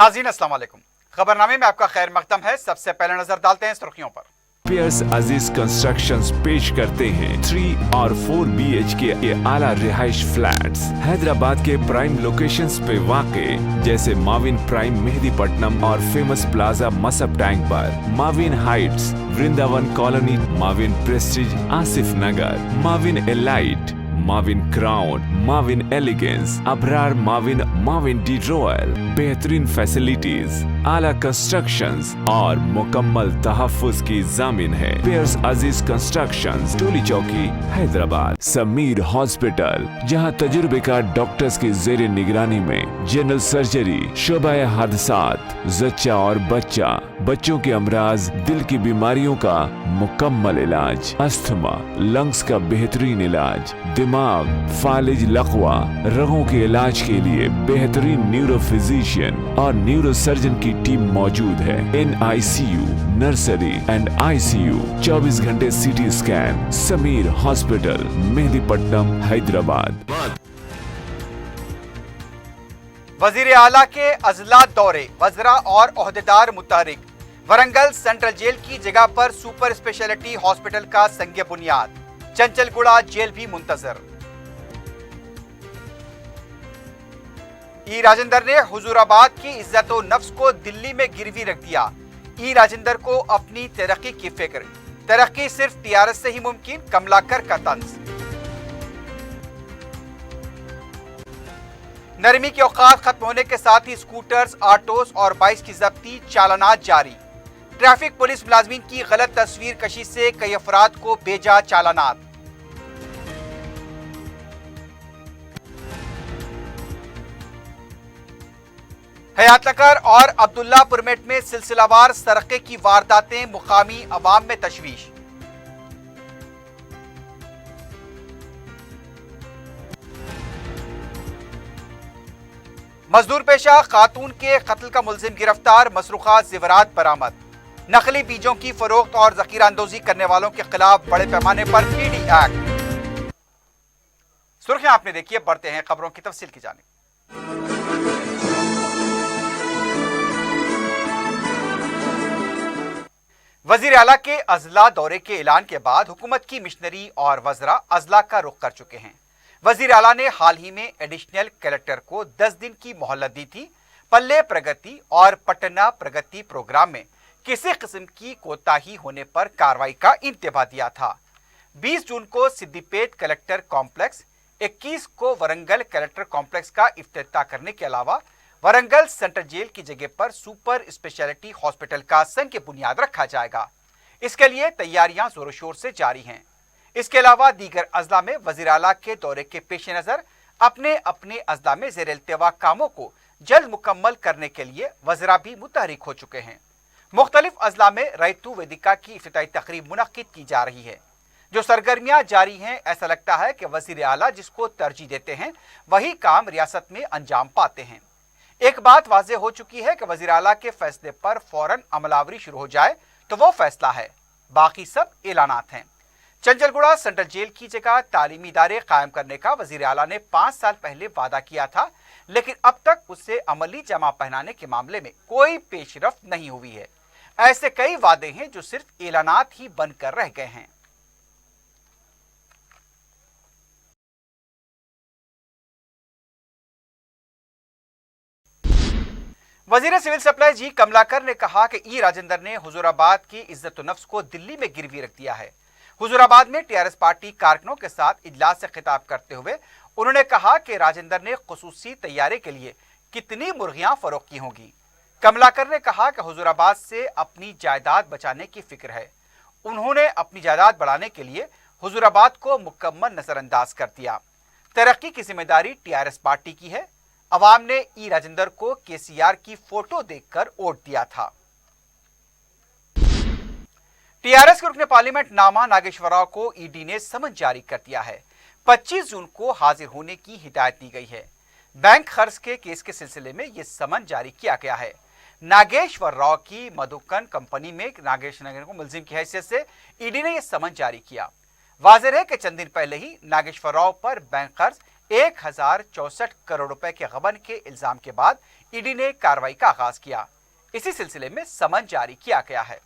नाज़रीन अस्सलाम वालेकुम। खबरनामे में आपका खैर मकदम है। सबसे पहले नजर डालते हैं सुर्खियों पर। पियर्स अजीज कंस्ट्रक्शंस पेश करते हैं 3 और 4 BHK के आला रिहाइश फ्लैट्स हैदराबाद के प्राइम लोकेशंस पे वाक़े जैसे माविन प्राइम मेहदीपट्टनम और फेमस प्लाजा मसब टैंक पर, Mavin Heights Vrindavan colony, Mavin Prestige Asif Nagar, Mavin Elite, Mavin Crown, Mavin Elegance, Abrar Mavin, Mavin de Royal, बेहतरीन फैसिलिटीज, आला कंस्ट्रक्शंस और मुकम्मल तहफ्फुज की जामिन है। पियर्स अजीज कंस्ट्रक्शंस, टोली चौकी, हैदराबाद। समीर हॉस्पिटल, जहां तजुर्बेकार डॉक्टर्स की जेर निगरानी में जनरल सर्जरी, शोबा हादसात, जच्चा और बच्चा, बच्चों के अमराज, दिल की बीमारियों का मुकम्मल इलाज, अस्थमा, लंग्स का बेहतरीन इलाज, दिमाग, फालिज, लकवा, रगों के इलाज के लिए बेहतरीन न्यूरो फिजिशियन और न्यूरो सर्जन की टीम मौजूद है। NICU, नर्सरी एंड ICU, 24 घंटे CT scan. Sameer hospital, Mehdipatnam, Hyderabad. वजीर आला के अजला दौरे, वज़रा और ओहदेदार मुतहरिक। वरंगल सेंट्रल जेल की जगह पर सुपर स्पेशलिटी हॉस्पिटल का संग बुनियाद। चंचलगुड़ा जेल भी मुंतजर। ई राजेंद्र ने हुजूराबाद की इज्जत व नफ्स को दिल्ली में गिरवी रख दिया। ई राजेंद्र को अपनी तरक्की की फिक्र, तरक्की सिर्फ TRS से ही मुमकिन, कमलाकर का तंज। नरमी के औकात खत्म होने के साथ ही स्कूटर्स, ऑटोस और बाइक्स की जब्ती, चालानात जारी। ट्रैफिक पुलिस मुलाजमीन की गलत तस्वीर कशी से कई अफराद को भेजा चालानात। हयातनगर और अब्दुल्लापुर मेट में सिलसिलावार सरके की वारदातें, मुकामी अवाम में तशवीश। मजदूर पेशा खातून के कत्ल का मुलजिम गिरफ्तार, मसरूखा जेवरात बरामद। नकली बीजों की फरोख्त और जखीरा अंदोजी करने वालों के खिलाफ बड़े पैमाने पर PD एक्ट। सुर्खियां आपने देखी है, बढ़ते हैं खबरों की तफसील की जानिब। वजीर आला के अजला दौरे के ऐलान के बाद हुकूमत की मिशनरी और वज़रा अजला का रुख कर चुके हैं। वजीर आला ने हाल ही में एडिशनल कलेक्टर को 10 दिन की मोहलत दी थी। पल्ले प्रगति और पटना प्रगति प्रोग्राम में किसी किस्म की कोताही होने पर कार्रवाई का इंतबाह दिया था। 20 जून को सिद्दीपेट कलेक्टर कॉम्प्लेक्स, 21 को वरंगल कलेक्टर कॉम्प्लेक्स का इफ्तिताह करने के अलावा वरंगल सेंट्रल जेल की जगह पर सुपर स्पेशलिटी हॉस्पिटल का संग बुनियाद रखा जाएगा। इसके लिए तैयारियां जोरों शोर से जारी हैं। इसके अलावा दीगर अजला में वजीर आला के दौरे के पेश नजर अपने अपने अजला में ज़ेर इल्तिवा कामों को जल्द मुकम्मल करने के लिए वज़रा भी मुतहरिक हो चुके हैं। मुख्तलिफ अजला में रैतु वेदिका की इफ्तिताई तकरीब मुनक्किद की जा रही है। जो सरगर्मियां जारी हैं, ऐसा लगता है कि वजीर आला जिसको तरजीह देते हैं वही काम रियासत में अंजाम पाते हैं। एक बात वाज़ेह हो चुकी है कि वजीर आला के फैसले पर फौरन अमलावरी शुरू हो जाए तो वो फैसला है, बाकी सब ऐलानात हैं। चंचलगुड़ा सेंट्रल जेल की जगह तालीमी इदारे कायम करने का वजीर आला ने 5 साल पहले वादा किया था, लेकिन अब तक उससे अमली जमा पहनाने के मामले में कोई पेशरफ्त नहीं हुई है। ऐसे कई वादे हैं जो सिर्फ ऐलानात ही बनकर रह गए हैं। वजीर सिविल सप्लाई जी कमलाकर ने कहा कि ई राजेंद्र ने हुजूराबाद की इज्जत नफ्स को दिल्ली में गिरवी रख दिया है। हुजूराबाद में TRS पार्टी कारकुनों के साथ इजलास से खिताब करते हुए उन्होंने कहा कि राजेंद्र ने खुसूसी तैयारे के लिए कितनी मुर्गियां फरोख्त की होंगी। कमलाकर ने कहा कि हुजूराबाद से अपनी जायदाद बचाने की फिक्र है। उन्होंने अपनी जायदाद बढ़ाने के लिए हुजूराबाद को मुकम्मल नजरअंदाज कर दिया। तरक्की की जिम्मेदारी TRS पार्टी की है। अवाम ने ई राजेंद्र को KCR की फोटो देखकर वोट दिया था। TRS के रुकने पार्लियामेंट नामा नागेश्वर राव को ED ने समन जारी कर दिया है। 25 जून को हाजिर होने की हिदायत दी गई है। बैंक खर्च के केस के सिलसिले में यह समन जारी किया गया है। नागेश्वर राव की मधुकन कंपनी में नागेश्वर को मुलजिम की हैसियत से ED ने यह समन जारी किया। वाज़ेह है कि चंद दिन पहले ही नागेश्वर राव पर बैंक कर्ज 1064 करोड़ रुपए के गबन के इल्जाम के बाद ईडी ने कार्रवाई का आगाज किया। इसी सिलसिले में समन जारी किया गया है।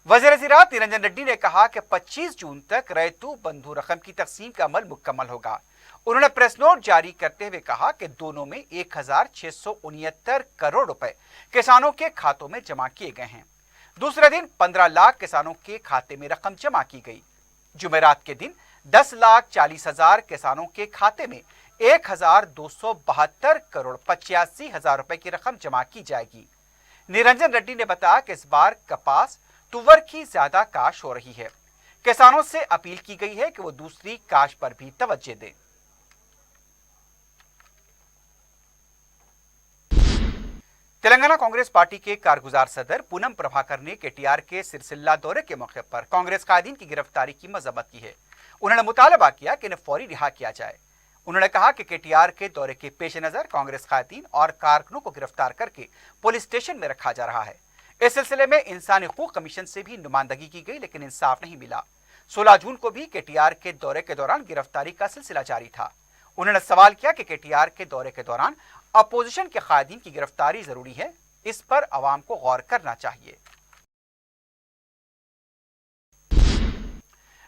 वज़ीर-ए-ज़राअत निरंजन रेड्डी ने कहा कि 25 जून तक रैतू बंधु रकम की तकसीम का अमल मुकम्मल होगा। उन्होंने प्रेस नोट जारी करते हुए कहा कि दोनों में 1669 करोड़ रुपए किसानों के खातों में जमा किए गए हैं। दूसरे दिन 15 लाख किसानों के खाते में रकम जमा की गई। जुमेरात के दिन 10,40,000 किसानों के खाते में 1,272 करोड़ 85,000 रुपए की रकम जमा की जाएगी। निरंजन रेड्डी ने बताया कि इस बार कपास, तुवर की ज्यादा काश हो रही है। किसानों से अपील की गई है कि वो दूसरी काश पर भी तवज्जो दें। तेलंगाना कांग्रेस पार्टी के कारगुजार सदर पूनम प्रभाकर ने केटीआर के सिरसिल्ला दौरे के मौके पर कांग्रेस कायदीन की गिरफ्तारी की मजम्मत की है। उन्होंने मुतालबा किया कि इन्हें फौरी रिहा किया जाए। उन्होंने कहा कि केटीआर के दौरे के पेश नजर कांग्रेस कायदीन और कारकुनों को गिरफ्तार करके पुलिस स्टेशन में रखा जा रहा है। इस सिलसिले में इंसानी हुकूक कमीशन से भी नुमाइंदगी की गई, लेकिन इंसाफ नहीं मिला। 16 जून को भी केटीआर के दौरे के दौरान गिरफ्तारी का सिलसिला जारी था। उन्होंने सवाल किया कि केटीआर के दौरे के दौरान अपोजिशन के कायदीन की गिरफ्तारी जरूरी है, इस पर अवाम को गौर करना चाहिए।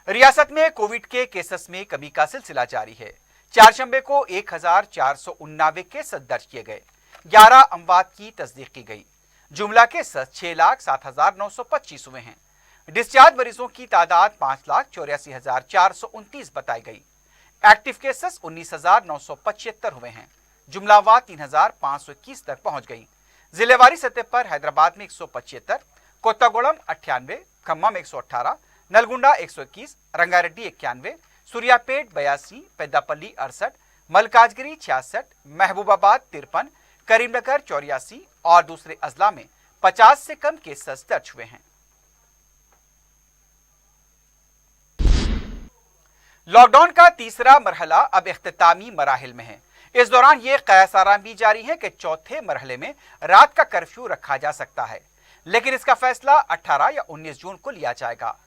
रियासत में कोविड के केसेस में कमी का सिलसिला जारी है। चारशंबे को 1489 केस दर्ज किए गए, 11 अमवात की तस्दीक की गई। जुमला केसेस 6,07,925 हुए हैं। डिस्चार्ज मरीजों की तादाद 5,84,429 बताई गई। एक्टिव केसेस 19,975 हुए हैं। जुमलावार 3,521 तक पहुंच गई। जिलेवारी सतह पर हैदराबाद में 175, कोत्तागुड़म 98, खम्मम 118, नलगुंडा 121, रंगारेड्डी 91, सूर्यापेट 82, पेद्दापल्ली 68, मलकाजगिरी 66, महबूबाबाद 53, करीमनगर 84 और दूसरे अजला में 50 से कम केसेस दर्ज हुए हैं। लॉकडाउन का तीसरा मरहला अब इख्तितामी मराहिल में है। इस दौरान यह कयास आराम भी जारी है कि चौथे मरहले में रात का कर्फ्यू रखा जा सकता है, लेकिन इसका फैसला 18 या 19 जून को लिया जाएगा।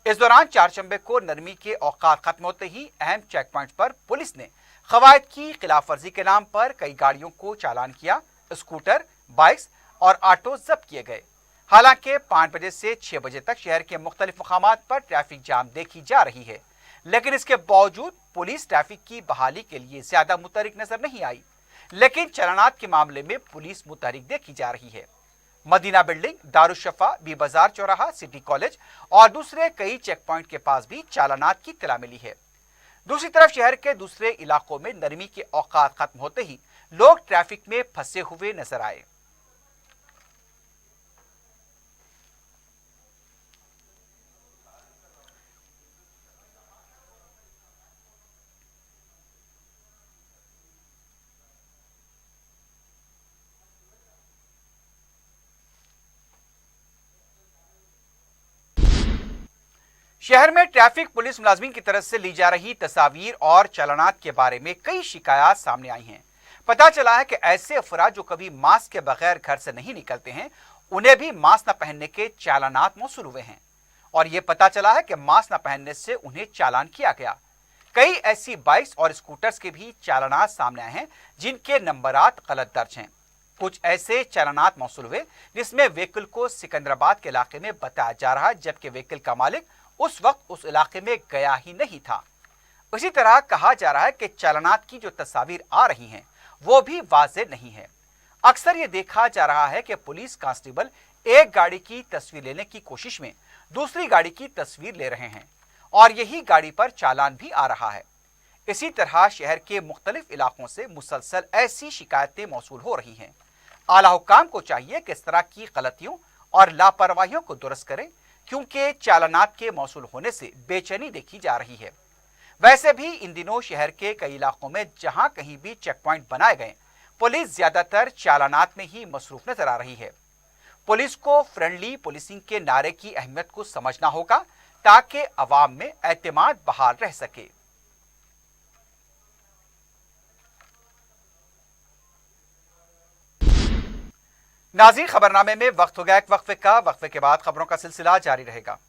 इस दौरान चारशंबे को नरमी के औकात खत्म होते ही अहम चेक पॉइंट पर पुलिस ने खवायद की खिलाफ वर्जी के नाम पर कई गाड़ियों को चालान किया। स्कूटर, बाइक्स और ऑटो जब्त किए गए। हालांकि 5 बजे से 6 बजे तक शहर के मुख्तलिफ मकामात पर ट्रैफिक जाम देखी जा रही है, लेकिन इसके बावजूद पुलिस ट्रैफिक की बहाली के लिए ज्यादा मुतहरिक नजर नहीं आई। लेकिन चलानात के मामले में पुलिस मुतहरिक देखी जा रही है। मदीना बिल्डिंग, दारुशफा, बी बाजार चौराहा, सिटी कॉलेज और दूसरे कई चेक पॉइंट के पास भी चालानात की इत्तला मिली है। दूसरी तरफ शहर के दूसरे इलाकों में नरमी के औकात खत्म होते ही लोग ट्रैफिक में फंसे हुए नजर आए। शहर में ट्रैफिक पुलिस मुलाजमीन की तरफ से ली जा रही तस्वीर और चालानात के बारे में कई शिकायत सामने आई हैं। पता चला है कि ऐसे अफराद जो कभी मास्क के बगैर घर से नहीं निकलते हैं, उन्हें भी मास्क न पहनने के चालानात मौसूल हुए हैं और यह पता चला है कि मास्क न पहनने से उन्हें चालान किया गया। कई ऐसी बाइक्स और स्कूटर्स के भी चालानात सामने आए हैं जिनके नंबरात गलत दर्ज हैं। कुछ ऐसे चालानात मौसूल हुए जिसमें व्हीकल को सिकंदराबाद के इलाके में बताया जा रहा है, जबकि व्हीकल का मालिक उस वक्त उस इलाके में गया ही नहीं था। इसी तरह कहा जा रहा है कि चालानात की जो तस्वीर आ रही हैं वो भी वाज़ेह नहीं है। अक्सर ये देखा जा रहा है कि पुलिस कांस्टेबल एक गाड़ी की तस्वीर लेने की कोशिश में दूसरी गाड़ी की तस्वीर ले रहे हैं और यही गाड़ी पर चालान भी आ रहा है। इसी तरह शहर के मुख्तलिफ इलाकों से मुसलसल ऐसी शिकायतें मौसूल हो रही हैं। आला हुक्काम को चाहिए कि इस तरह की गलतियों और लापरवाहियों को दुरुस्त करें, क्योंकि चालानात के मौसूल होने से बेचैनी देखी जा रही है। वैसे भी इन दिनों शहर के कई इलाकों में जहां कहीं भी चेक पॉइंट बनाए गए, पुलिस ज्यादातर चालानात में ही मसरूफ नजर आ रही है। पुलिस को फ्रेंडली पुलिसिंग के नारे की अहमियत को समझना होगा ताकि अवाम में एतमाद बहाल रह सके। नाज़रीन, खबरनामे में वक्त हो गया एक वक्फे का। वक्फे के बाद खबरों का सिलसिला जारी रहेगा।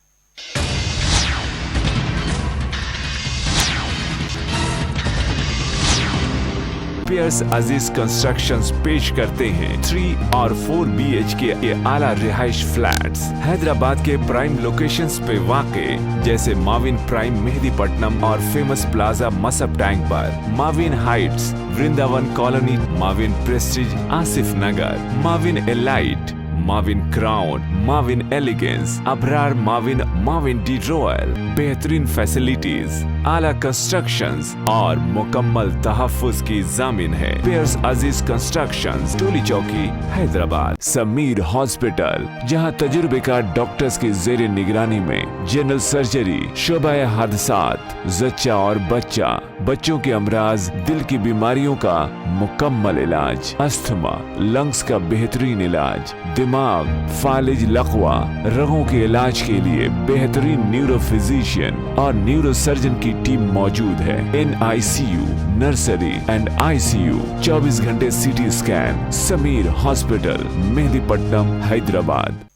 पियर्स अजीज कंस्ट्रक्शंस पेश करते हैं 3 और 4 BHK के आला रिहाइश फ्लैट्स हैदराबाद के प्राइम लोकेशंस पे वाक़े जैसे माविन प्राइम मेहदीपट्टनम और फेमस प्लाजा मसब टैंक पर, Mavin Heights Vrindavan colony, Mavin Prestige Asif Nagar, Mavin Elite, Mavin Crown, Mavin Elegance, Abrar Mavin, Mavin de Royal, बेहतरीन फैसिलिटीज, आला कंस्ट्रक्शंस और मुकम्मल तहफ्फुज की जामिन है। पियर्स अजीज कंस्ट्रक्शंस, टोली चौकी, हैदराबाद। समीर हॉस्पिटल, जहां तजुर्बेकार डॉक्टर्स की जेर निगरानी में जनरल सर्जरी, शोबाए हादसात, जच्चा और बच्चा, बच्चों के अमराज, दिल की बीमारियों का मुकम्मल इलाज, अस्थमा, लंग्स का बेहतरीन इलाज, दिमाग, फालिज, लकवा, रगों के इलाज के लिए बेहतरीन न्यूरो फिजिशियन और न्यूरो सर्जन की टीम मौजूद है। NICU, नर्सरी एंड ICU, 24 घंटे CT scan. Sameer hospital, Mehdipatnam, Hyderabad.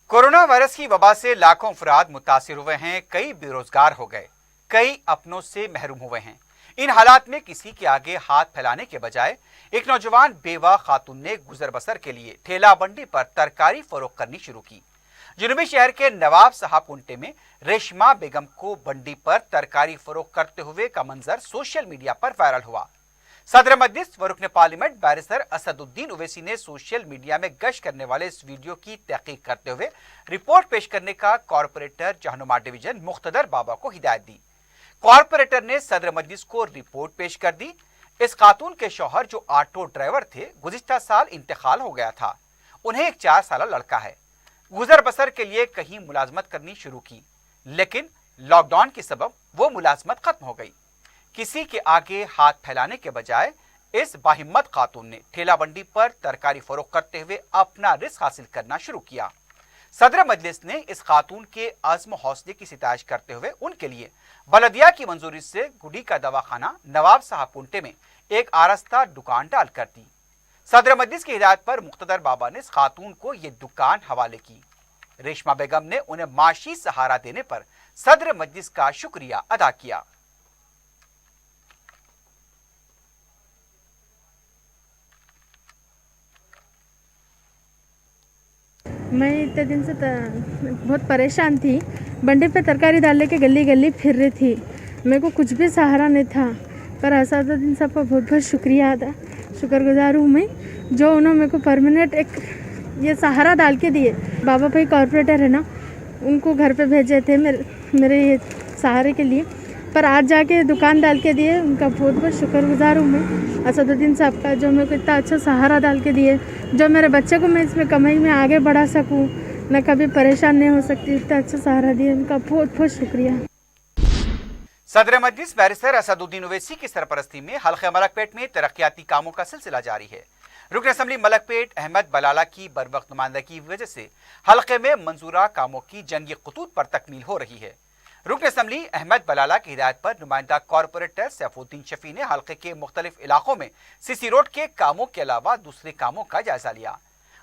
Corona virus की वबा से लाखों अफराद मुतासिर हुए हैं, कई बेरोजगार हो गए, कई अपनों से महरूम हुए हैं। इन हालात में किसी के आगे हाथ फैलाने के बजाय एक नौजवान बेवा खातून ने गुजर बसर के लिए ठेला बंडी पर तरकारी फरोख्त करनी शुरू की। जुनूबी शहर के नवाब साहब कुंटे में रेशमा बेगम को बंडी पर तरकारी फरोख्त करते हुए का मंजर सोशल मीडिया पर वायरल हुआ। सदर मजलिस व रुकन पार्लियामेंट बैरिस्टर असदुद्दीन ओवैसी ने सोशल मीडिया में गश्त करने वाले इस वीडियो की तहकीक करते हुए रिपोर्ट पेश करने का कॉर्पोरेटर जहनुमा डिवीजन मुख्तदर बाबा को हिदायत दी। कॉर्पोरेटर ने सदर मजलिस को रिपोर्ट पेश कर दी। इस खातून के शौहर जो ऑटो ड्राइवर थे, गुज़िश्ता साल इंतकाल हो गया था। उन्हें एक 4 साल लड़का है। गुजर बसर के लिए कहीं मुलाजमत करनी शुरू की, लेकिन लॉकडाउन के सबब वो मुलाजमत खत्म हो गई। किसी के आगे हाथ फैलाने के बजाय इस बाहिम्मत खातून ने ठेला बंडी पर तरकारी फरोख्त करते हुए अपना रिस्क हासिल करना शुरू किया। सदर मजलिस ने इस खातून के अज़्म हौसले की सिताइश करते हुए उनके लिए बलदिया की मंजूरी से गुडी का दवाखाना नवाब साहब कुंटे में एक आरस्ता दुकान डाल कर दी। सदर मजलिस की हिदायत पर मुख्तदर बाबा ने इस खातून को ये दुकान हवाले की। रेशमा बेगम ने उन्हें माशी सहारा देने पर सदर मजलिस का शुक्रिया अदा किया। मैं इतने दिन से बहुत परेशान थी। बंडे पे तरकारी डालने के गली गली फिर रही थी। मेरे को कुछ भी सहारा नहीं था, पर असदुद्दीन साहब का बहुत बहुत शुक्रिया अदा शुक्रगुजार हूँ मैं, जो उन्होंने मेरे को परमानेंट एक ये सहारा डाल के दिए। बाबा भाई कॉर्पोरेटर है ना, उनको घर पे भेजे थे मेरे ये सहारे के लिए, पर आज जाके दुकान डाल के दिए। उनका बहुत बहुत शुक्रगुजार हूँ मैं असदुद्दीन साहब का, जो मेरे को इतना अच्छा सहारा डाल के दिए, जो मेरे बच्चे को मैं इसमें कमाई में आगे बढ़ा सकूँ, मैं कभी परेशान नहीं हो सकती। इतना अच्छा सहारा दिए, उनका बहुत बहुत शुक्रिया। सदर मजलिस बैरिस्टर असदुद्दीन ओवैसी की सरपरस्ती में हल्के मलकपेट में तरक्याती कामों का सिलसिला जारी है। रुकन असम्बली मलकपेट अहमद बलाला की बरवक्त नुमाइंदगी की वजह से हल्के में मंजूरा कामों की जंगी खतूत पर तकमील हो रही है। रुकन असम्बली अहमद बलाला की हिदायत पर नुमाइंदा कॉर्पोरेटर सैफुद्दीन शफी ने हल्के के मुख्तलिफ इलाकों में सीसी रोड के कामों के अलावा दूसरे कामों का जायजा लिया।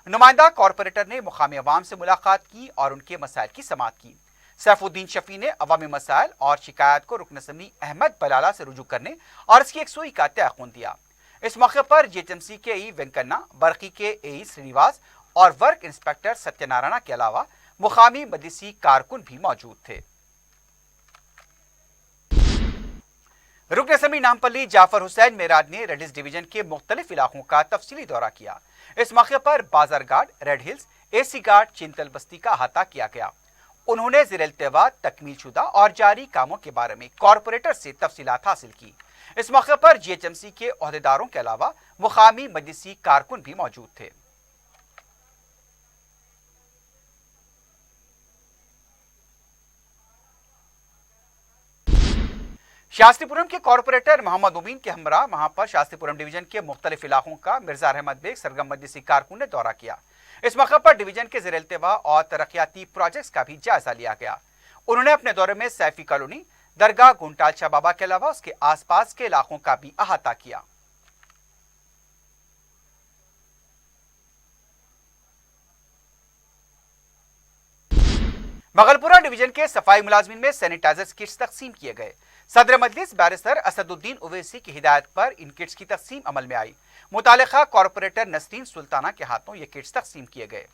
नुमाइंदा कॉर्पोरेटर ने मुकामी अवाम से मुलाकात की और उनके मसाइल की समाअत की। सैफुद्दीन शफी ने अवामी मसाइल और शिकायत को रुकन असम्बली अहमद बलाला से रुजू करने और इसकी एक सुई का तयक़ुन दिया। इस मौके पर GHMC के ई वेंकन्ना, बरकी के AE श्रीनिवास और वर्क इंस्पेक्टर सत्यनारायण के अलावा मुकामी मजलिसी कारकुन भी मौजूद थे। रुकन असम्बली नामपल्ली जाफर हुसैन मेराज ने रेडिस डिवीजन के मुख्तलिफ इलाकों का तफसीली दौरा किया। इस मौके पर बाजार guard, red hills, AC guard, Chintal बस्ती का अहाता किया गया। उन्होंने ज़िर-इल्तिवा तकमील शुदा और जारी कामों के बारे में कॉर्पोरेटर से तफसीलात हासिल की। इस मौके पर GHMC के ओहदेदारों के अलावा मुकामी मजलिसी कारकुन भी मौजूद थे। शास्त्रीपुरम के कॉर्पोरेटर मोहम्मद उमीन के हमरा वहां पर शास्त्रीपुरम डिवीजन के मुख्तलिफ इलाकों का मिर्जा अहमद बेग सरगम मजलिसी कारकुन ने दौरा किया। इस मौके पर डिवीजन के ज़िर-इल्तिवा और तरक्याती प्रोजेक्ट्स का भी जायजा लिया गया। उन्होंने अपने दौरे में सैफी कॉलोनी, दरगाह गुंटालशाह बाबा के अलावा उसके आसपास के इलाकों का भी अहाता किया। मगलपुरा डिवीजन के सफाई मुलाजमीन में सैनिटाइजर किट्स तकसीम किए गए। सदर मजलिस बैरिस्टर असदुद्दीन ओवैसी की हिदायत पर इन किट्स की तकसीम अमल में आई। मुतालिका कॉरपोरेटर नसरीन सुल्ताना के हाथों ये किट्स तकसीम किए गए।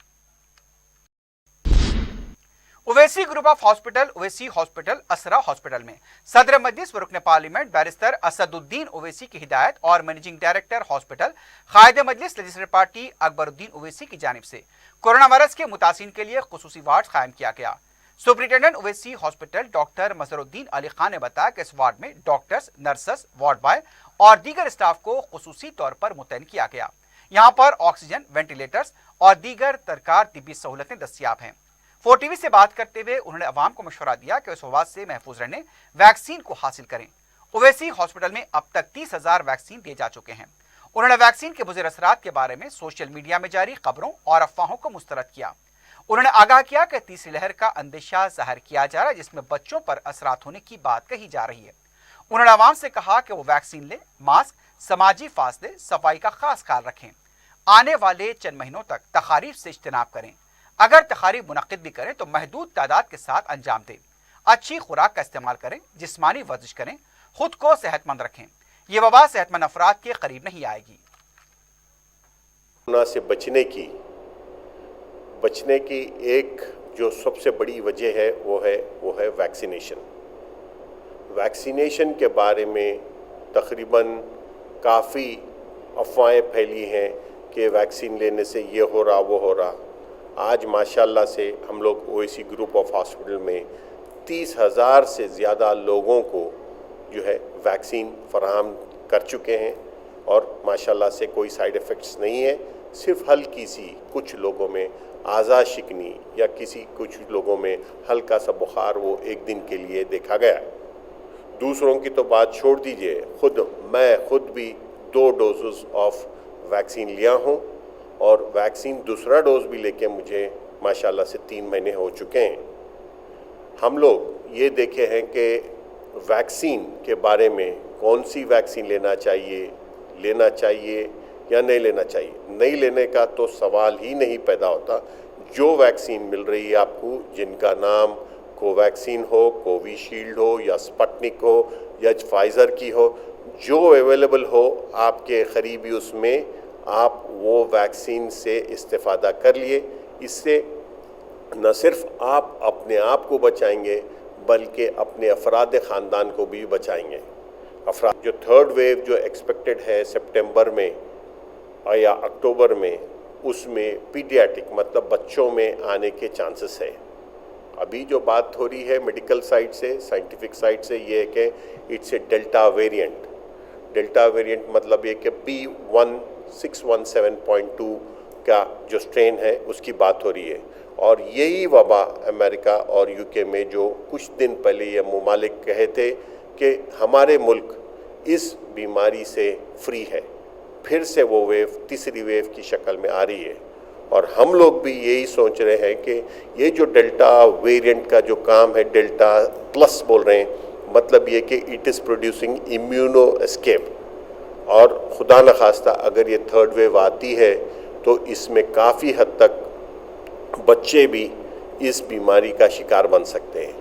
Owaisi group of hospital, Owaisi hospital, Asra hospital में सदर मजलिस व रुकन पार्लियामेंट बैरिस्टर असदुद्दीन ओवैसी की हिदायत और मैनेजिंग डायरेक्टर हॉस्पिटल कायद मजलिस लेजिस्लेटिव पार्टी अकबरुद्दीन ओवैसी की जानिब से कोरोना वायरस के मुतासिन के लिए खुसूसी वार्ड कायम किया गया। Superintendent Owaisi hospital doctor Mazharuddin Ali Khan ने बताया कि इस वार्ड में डॉक्टर्स, नर्सेस, वार्ड बॉय और दीगर स्टाफ को खुसूसी तौर पर मुतैन किया गया। यहाँ पर ऑक्सीजन, वेंटिलेटर्स और दीगर तरकार तिब्बी सहूलतें दस्तियाब हैं। 4TV से बात करते हुए उन्होंने अवाम को मशवरा दिया कि इस वबा से महफूज रहने वैक्सीन को हासिल करें। ओवैसी हॉस्पिटल में अब तक 30,000 वैक्सीन दिए जा चुके हैं। उन्होंने वैक्सीन के मुज़र असरात के बारे में सोशल मीडिया में जारी खबरों और अफवाहों को मुस्तरद किया। उन्होंने आगाह किया कि तीसरी लहर का अंदेशा जाहिर किया जा रहा है, जिसमें बच्चों पर असरात होने की बात कही जा रही है। उन्होंने आवाम से कहा कि वो वैक्सीन लें, मास्क, समाजी फासले, सफाई का खास ख्याल रखें। आने वाले चंद महीनों तक तकारीफ से इज्तनाब करें। अगर तकारीब मुनक्किद भी करें तो महदूद तादाद के साथ अंजाम दें। अच्छी खुराक का इस्तेमाल करें, जिस्मानी वर्जिश करें, खुद को सेहतमंद रखें। ये वबा सेहतमंद अफराद के करीब नहीं आएगी। कोरोना से बचने की एक जो सबसे बड़ी वजह है वो है वैक्सीनेशन। वैक्सीनेशन के बारे में तकरीबन काफ़ी अफवाहें फैली हैं कि वैक्सीन लेने से ये हो रहा वो हो रहा। आज माशाल्लाह से हम लोग ओवैसी ग्रुप ऑफ हॉस्पिटल में 30,000 से ज़्यादा लोगों को जो है वैक्सीन फराहम कर चुके हैं और माशाल्लाह से कोई साइड इफ़ेक्ट्स नहीं है। सिर्फ हल्की सी कुछ लोगों में आज़ा शिकनी या कुछ लोगों में हल्का सा बुखार वो एक दिन के लिए देखा गया। दूसरों की तो बात छोड़ दीजिए, मैं खुद भी 2 डोजेस ऑफ वैक्सीन लिया हूँ और वैक्सीन दूसरा डोज भी लेके मुझे माशाल्लाह से 3 महीने हो चुके हैं। हम लोग ये देखे हैं कि वैक्सीन के बारे में कौन सी वैक्सीन लेना चाहिए या नहीं लेना चाहिए। नहीं लेने का तो सवाल ही नहीं पैदा होता। जो वैक्सीन मिल रही है आपको, जिनका नाम कोवैक्सीन हो, कोविशील्ड हो या स्पुतनिक हो या फाइज़र की हो, जो अवेलेबल हो आपके करीबी, उसमें आप वो वैक्सीन से इस्तेफ़ादा कर लिए। इससे न सिर्फ आप अपने आप को बचाएंगे बल्कि अपने अफराद ख़ानदान को भी बचाएंगे। जो 3rd वेव जो एक्सपेक्टेड है सितंबर में या अक्टूबर में, उसमें पीडियाट्रिक मतलब बच्चों में आने के चांसेस है। अभी जो बात हो रही है मेडिकल साइड से, साइंटिफिक साइड से, ये है कि it's a delta variant. Delta variant मतलब ये कि B1617.2 का जो स्ट्रेन है उसकी बात हो रही है। और यही वबा अमेरिका और यूके में जो कुछ दिन पहले ये मुमालिक कहे थे कि हमारे मुल्क इस बीमारी से फ्री है, फिर से वो वेव तीसरी वेव की शक्ल में आ रही है। और हम लोग भी यही सोच रहे हैं कि ये जो डेल्टा वेरिएंट का जो काम है, डेल्टा प्लस बोल रहे हैं, मतलब ये कि it is producing immuno escape. और खुदा न खास्ता अगर ये 3rd वेव आती है तो इसमें काफ़ी हद तक बच्चे भी इस बीमारी का शिकार बन सकते हैं।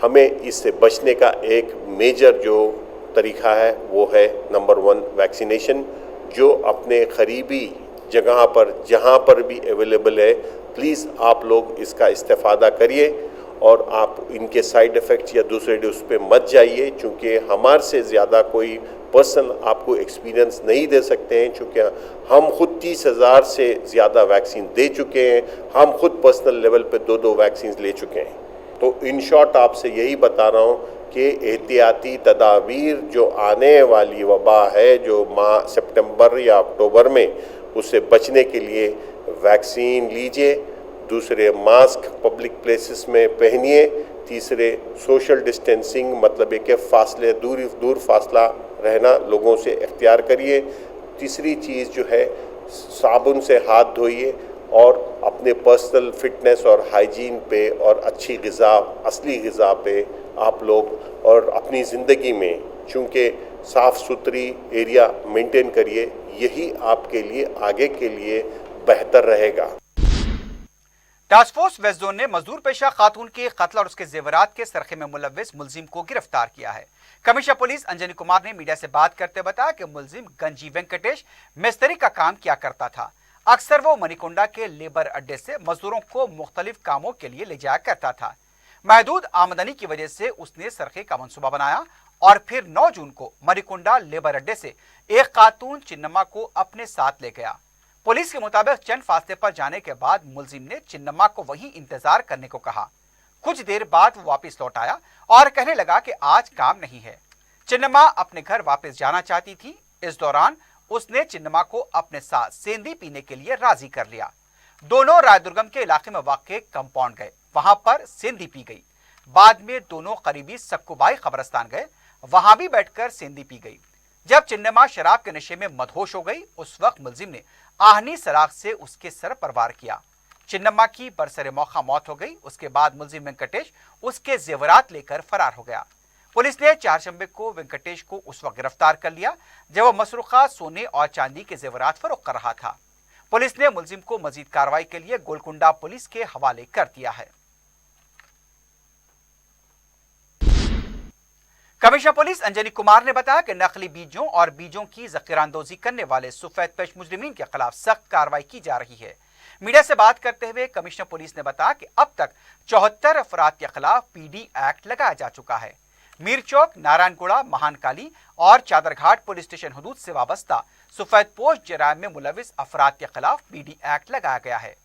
हमें इससे बचने का एक मेजर जो तरीका है वो है नंबर 1 वैक्सीनेशन, जो अपने करीबी जगह पर जहाँ पर भी अवेलेबल है प्लीज़ आप लोग इसका इस्तेफ़ादा करिए और आप इनके साइड इफ़ेक्ट्स या दूसरे डोज पे मत जाइए, चूँकि हमारे से ज़्यादा कोई पर्सन आपको एक्सपीरियंस नहीं दे सकते हैं, चूँकि हम खुद 30,000 से ज़्यादा वैक्सीन दे चुके हैं। हम खुद पर्सनल लेवल पे 2 वैक्सीन ले चुके हैं। तो इन शॉर्ट आपसे यही बता रहा हूँ कि एहतियाती तदाबीर जो आने वाली वबा है जो माह सितंबर या अक्टूबर में, उससे बचने के लिए वैक्सीन लीजिए। दूसरे, मास्क पब्लिक प्लेसेस में पहनिए। तीसरे, सोशल डिस्टेंसिंग मतलब एक फासले दूर फासला रहना लोगों से इख्तियार करिए। तीसरी चीज़ जो है, साबुन से हाथ धोइए और अपने पर्सनल फिटनेस और हाइजीन पे और अच्छी ग़िज़ा, असली ग़िज़ा पे आप लोग और अपनी ज़िंदगी में चूँकि साफ़ सुथरी एरिया मेंटेन करिए। यही आपके लिए आगे के लिए बेहतर रहेगा। टास्क फोर्स वेस्ट जोन ने मजदूर पेशा खातून के कत्ल और उसके जेवरात के सरखे में मुलव्विस मुलजिम को गिरफ्तार किया है। कमिश्नर पुलिस अंजनी कुमार ने मीडिया से बात करते बताया कि मुलजिम गंजी वेंकटेश मिस्त्री का काम किया करता था। अक्सर वो मणिकुंडा के लेबर अड्डे से मजदूरों को मुख्तलिफ कामों के लिए ले जाया करता था। महदूद आमदनी की वजह से उसने सरखे का मंसूबा बनाया और फिर 9 जून को मणिकुंडा लेबर अड्डे से एक खातून चिन्नम्मा को अपने साथ ले गया। पुलिस के मुताबिक चंद फासले पर जाने के बाद मुलजिम ने चिन्नम्मा को वहीं इंतजार करने को कहा। कुछ देर बाद वो वापस लौट आया और कहने लगा कि आज काम नहीं है। चिन्नम्मा अपने घर वापस जाना चाहती थी। इस दौरान उसने चिन्नम्मा को अपने साथ सेंधी पीने के लिए राजी कर लिया। दोनों रायदुर्गम के इलाके में वाक़ कंपाउंड गए, वहां पर सेंधी पी गई। बाद में दोनों करीबी सक्कुबाई कब्रिस्तान गए, वहां भी बैठकर सेंधी पी गई। जब चिन्नम्मा शराब के नशे में मदहोश हो गई, उस वक्त मुलजिम ने आहनी सलाख से उसके सर पर वार किया। चिन्नम्मा की बरसरे मौका मौत हो गई। उसके बाद मुलजिम वेंकटेश उसके जेवरात लेकर फरार हो गया। पुलिस ने 4 शंबे को वेंकटेश को उस वक्त गिरफ्तार कर लिया जब वो मसरूखा सोने और चांदी के जेवरात फरोख्त कर रहा था। पुलिस ने मुलजिम को मजीद कार्रवाई के लिए गोलकुंडा पुलिस के हवाले कर दिया है। कमिश्नर पुलिस अंजनी कुमार ने बताया कि नकली बीजों और बीजों की जखीरांदोजी करने वाले सफेद पेश मुजरिमीन के खिलाफ सख्त कार्रवाई की जा रही है। मीडिया से बात करते हुए कमिश्नर पुलिस ने बताया कि अब तक 74 अफराद के खिलाफ पीडी एक्ट लगाया जा चुका है। मीर चौक, नारायणगुड़ा, महानकाली और चादरघाट पुलिस स्टेशन हदूद से वाबस्ता सफेद पोश जराइम में मुलविस अफराद के खिलाफ पीडी एक्ट लगाया गया है।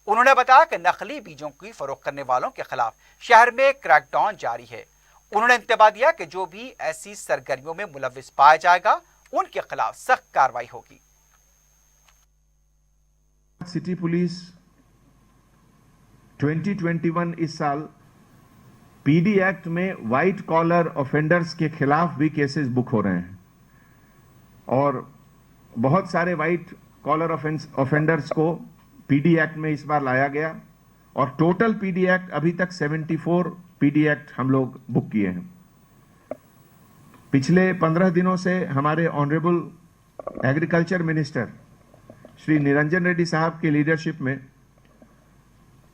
उन्होंने बताया कि नकली बीजों की फरोख्त करने वालों के खिलाफ शहर में क्रैकडाउन जारी है। उन्होंने इंतबाह दिया कि जो भी ऐसी सरगर्मियों में मुलविस पाया जाएगा उनके खिलाफ सख्त कार्रवाई होगी। सिटी पुलिस 2021 इस साल पीडी एक्ट में वाइट कॉलर ऑफेंडर्स के खिलाफ भी केसेस बुक हो रहे हैं और बहुत सारे वाइट कॉलर ऑफेंडर्स को पीडी एक्ट में इस बार लाया गया और टोटल पीडी एक्ट अभी तक 74 पीडी एक्ट हम लोग बुक किए हैं। पिछले 15 दिनों से हमारे honourable agriculture minister Shri Niranjan Reddy साहब की लीडरशिप में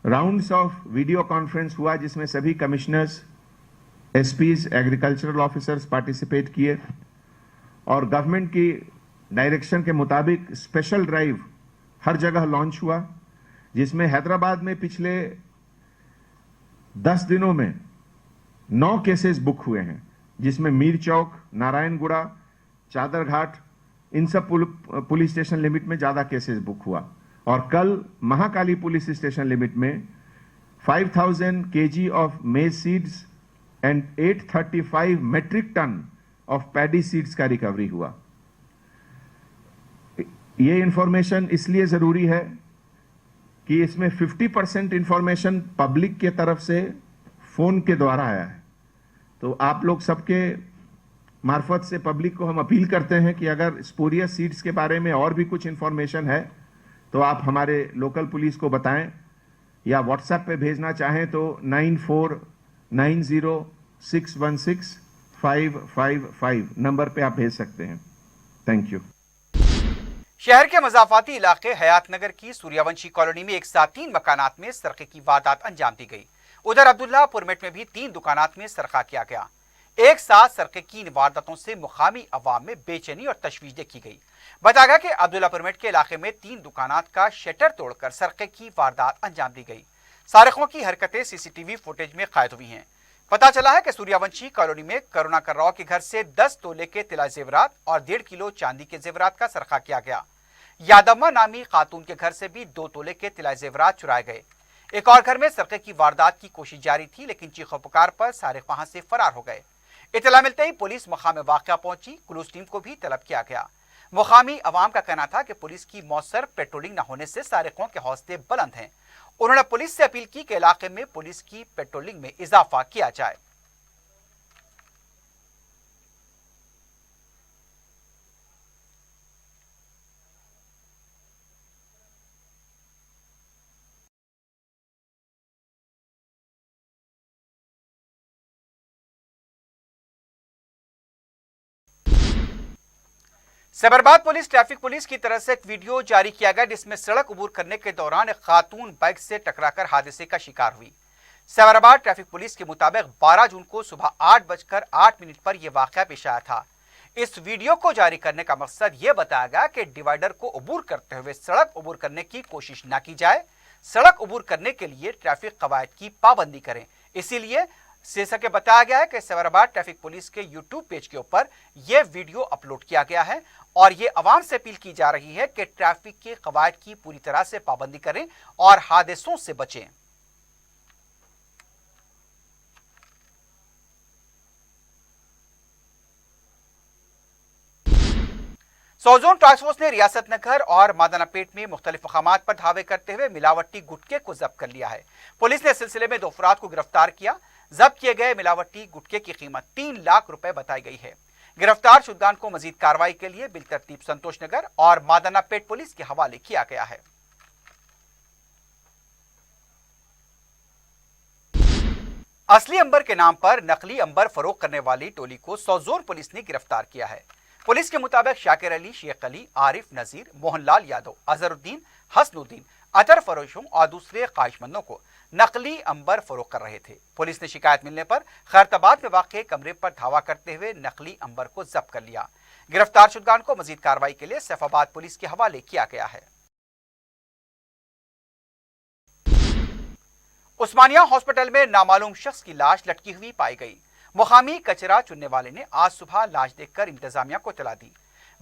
राउंड्स ऑफ वीडियो कॉन्फ्रेंस हुआ जिसमें सभी commissioners, SPs, agricultural officers participate किए और गवर्नमेंट की डायरेक्शन के मुताबिक स्पेशल ड्राइव हर जगह लॉन्च हुआ जिसमें हैदराबाद में पिछले 10 दिनों में 9 केसेस बुक हुए हैं जिसमें मीर चौक, नारायणगुड़ा, चादरघाट इन सब पुलिस स्टेशन लिमिट में ज्यादा केसेस बुक हुआ और कल महाकाली पुलिस स्टेशन लिमिट में 5000 kg of maize seeds and 835 metric ton of paddy seeds का रिकवरी हुआ। ये इंफॉर्मेशन इसलिए जरूरी है कि इसमें 50% इंफॉर्मेशन पब्लिक के तरफ से फोन के द्वारा आया है। तो आप लोग सबके मार्फत से पब्लिक को हम अपील करते हैं कि अगर स्पोरियस सीड्स के बारे में और भी कुछ इंफॉर्मेशन है तो आप हमारे लोकल पुलिस को बताएं या व्हाट्सएप पे भेजना चाहें तो 9490616555 नंबर पे आप भेज सकते हैं। Thank you. शहर के मजाफाती इलाके हयात नगर की सूर्यवंशी कॉलोनी में एक साथ 3 मकानात में सरके की वारदात अंजाम दी गई। उधर अब्दुल्ला पुरमेट में भी 3 दुकानात में सरका किया गया। एक साथ सरके की इन वारदातों से मुकामी अवाम में बेचैनी और तशवीश देखी गई। बताया गया कि अब्दुल्ला पुरमेट के इलाके में 3 दुकानात का शटर तोड़कर सरके की वारदात अंजाम दी गई। सारिकों की हरकतें सीसीटीवी फुटेज में कैद हुई हैं। पता चला है कि सूर्यवंशी कॉलोनी में करुणाकर राव के घर से 10 तोले के तिला जेवरात और 1.5 किलो चांदी के जेवरात का सरका किया गया। यादम्मा नामी खातून के घर से भी 2 तोले के तिला जेवरात चुराए गए। एक और घर में सरके की वारदात की कोशिश जारी थी लेकिन चीखो पुकार पर सारिक वहां से फरार हो गए। इतला मिलते ही पुलिस मुकाम वाक़या पहुंची। क्लूज टीम को भी तलब किया गया। मुकामी अवाम का कहना था कि पुलिस की मौसर पेट्रोलिंग न होने से सारिकों के हौसले बुलंद हैं। उन्होंने पुलिस से अपील की कि इलाके में पुलिस की पेट्रोलिंग में इजाफा किया जाए। सैबराबाद पुलिस ट्रैफिक पुलिस की तरफ से एक वीडियो जारी किया गया जिसमें सड़क अबूर करने के दौरान एक खातून बाइक से टकराकर हादसे का शिकार हुई। सैबराबाद ट्रैफिक पुलिस के मुताबिक 12 जून को सुबह 8:08 पर यह वाकया पेश आया था। इस वीडियो को जारी करने का मकसद यह बताया गया कि डिवाइडर को अबूर करते हुए सड़क अबूर करने की कोशिश न की जाए। सड़क अबूर करने के लिए ट्रैफिक कवायद की पाबंदी करें। इसीलिए जैसा कि बताया गया है कि सैबराबाद ट्रैफिक पुलिस के यूट्यूब पेज के ऊपर यह वीडियो अपलोड किया गया है और ये अवाम से अपील की जा रही है कि ट्रैफिक के कवायद की पूरी तरह से पाबंदी करें और हादसों से बचें। सौजोन टास्क फोर्स ने रियासत नगर और मादनापेट में मुख्तलिफ मकामात पर धावे करते हुए मिलावटी गुटखे को जब्त कर लिया है। पुलिस ने इस सिलसिले में 2 अफराद को गिरफ्तार किया। जब्त किए गए मिलावटी गुटखे की कीमत 3 लाख रुपए बताई गई है। गिरफ्तार शुदगान को मजीद कार्रवाई के लिए बिलतरतीब संतोष नगर और मादनापेट पुलिस के हवाले किया गया है। असली अंबर के नाम पर नकली अंबर फरोख्त करने वाली टोली को सौजोन पुलिस ने गिरफ्तार किया है। पुलिस के मुताबिक शाकिर अली, शेख अली, आरिफ नजीर, मोहनलाल यादव, अजहरुद्दीन, हसनुद्दीन, अतर फरोशों और दूसरे ख्वाहिशमंदों को नकली अंबर फरोख्त कर रहे थे। पुलिस ने शिकायत मिलने पर खैरताबाद में वाक़ कमरे पर धावा करते हुए नकली अंबर को जब्त कर लिया। गिरफ्तार शुदगान को मजीद कार्रवाई के लिए सैफाबाद पुलिस के हवाले किया गया है। उस्मानिया हॉस्पिटल में नामालूम शख्स की लाश लटकी हुई पाई गई। मुकामी कचरा चुनने वाले ने आज सुबह लाश देखकर इंतजामिया को इत्तला दी।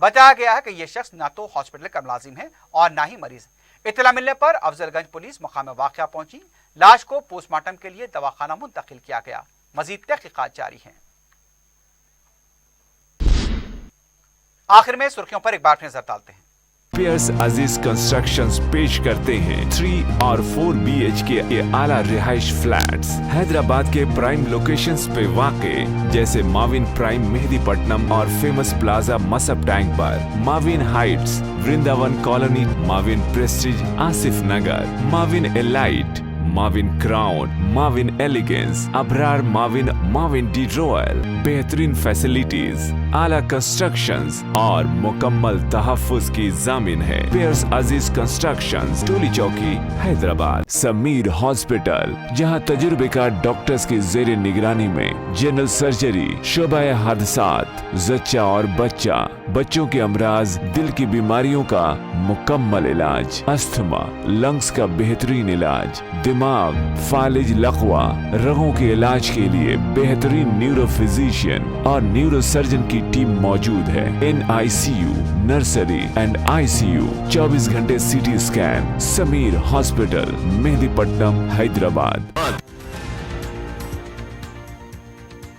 बताया गया है कि यह शख्स न तो हॉस्पिटल का मुलाजिम है और न ही मरीज। इत्तला मिलने पर अफजलगंज पुलिस मकाम वाक़या पहुंची। लाश को पोस्टमार्टम के लिए दवाखाना मुंतकिल किया गया। मजीद तहकीकात जारी हैं। आखिर में सुर्खियों पर एक बार नजर डालते हैं। पियर्स अजीज कंस्ट्रक्शंस पेश करते हैं 3 और 4 BHK के आला रिहाइश फ्लैट्स हैदराबाद के प्राइम लोकेशंस पे वाक़े जैसे माविन प्राइम मेहदीपट्टनम और फेमस प्लाजा मसब टैंक पर, Mavin Heights, Vrindavan colony, Mavin Prestige Asif Nagar, Mavin Elite, Mavin Crown, Mavin Elegance, Abrar Mavin, Mavin de Royal, बेहतरीन फैसिलिटीज, आला कंस्ट्रक्शंस और मुकम्मल तहफ्फुज की जामिन है। पियर्स अजीज कंस्ट्रक्शंस, टोली चौकी, हैदराबाद। समीर हॉस्पिटल, जहां तजुर्बेकार डॉक्टर्स की जेर निगरानी में जनरल सर्जरी, शोबा हादसात, जच्चा और बच्चा, बच्चों के अमराज, दिल की बीमारियों का मुकम्मल इलाज, अस्थमा, लंग्स का बेहतरीन इलाज, दिमाग, फालिज, लकवा, रगों के इलाज के लिए बेहतरीन न्यूरो फिजिशियन और न्यूरो सर्जन की टीम मौजूद है। NICU, नर्सरी एंड ICU, 24 घंटे CT scan. Sameer hospital, Mehdipatnam, Hyderabad.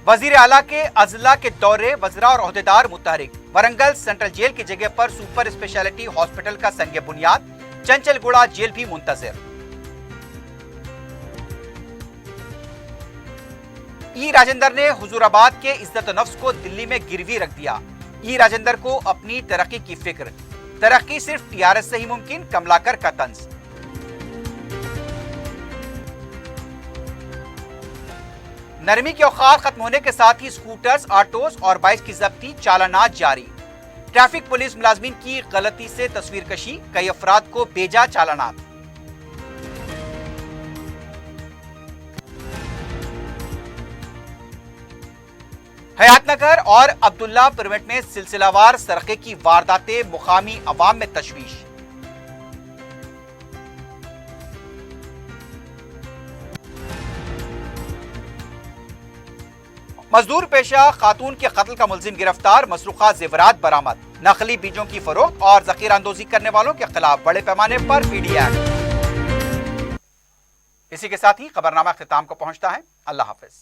वजीर आला के अजला के दौरे, वज़रा और ओहदेदार मुतहरिक। वरंगल सेंट्रल जेल की जगह पर सुपर स्पेशलिटी हॉस्पिटल का संग बुनियाद। चंचलगुड़ा जेल भी मुंतज़िर। ई राजेंद्र ने हुजूराबाद के इज्जत नफ्स को दिल्ली में गिरवी रख दिया। ई राजेंद्र को अपनी तरक्की की फिक्र, तरक्की सिर्फ TRS से ही मुमकिन, कमलाकर का तंज। नरमी के औकात खत्म होने के साथ ही स्कूटर्स, ऑटोज और बाइक की जब्ती, चालानात जारी। ट्रैफिक पुलिस मुलाजमीन की गलती से तस्वीर कशी, कई अफराद को भेजा चालानात। हयातनगर और अब्दुल्ला पिरमिड में सिलसिलावार सरके की वारदातें, मुकामी अवाम में तशवीश। मजदूर पेशा खातून के कत्ल का मुलजिम गिरफ्तार, मसरूका जेवरात बरामद। नकली बीजों की फरोख्त और जखीरा अंदोजी करने वालों के खिलाफ बड़े पैमाने पर PD एक्ट। इसी के साथ ही खबरनामा अख्तिताम को पहुंचता है। अल्लाह हाफिज।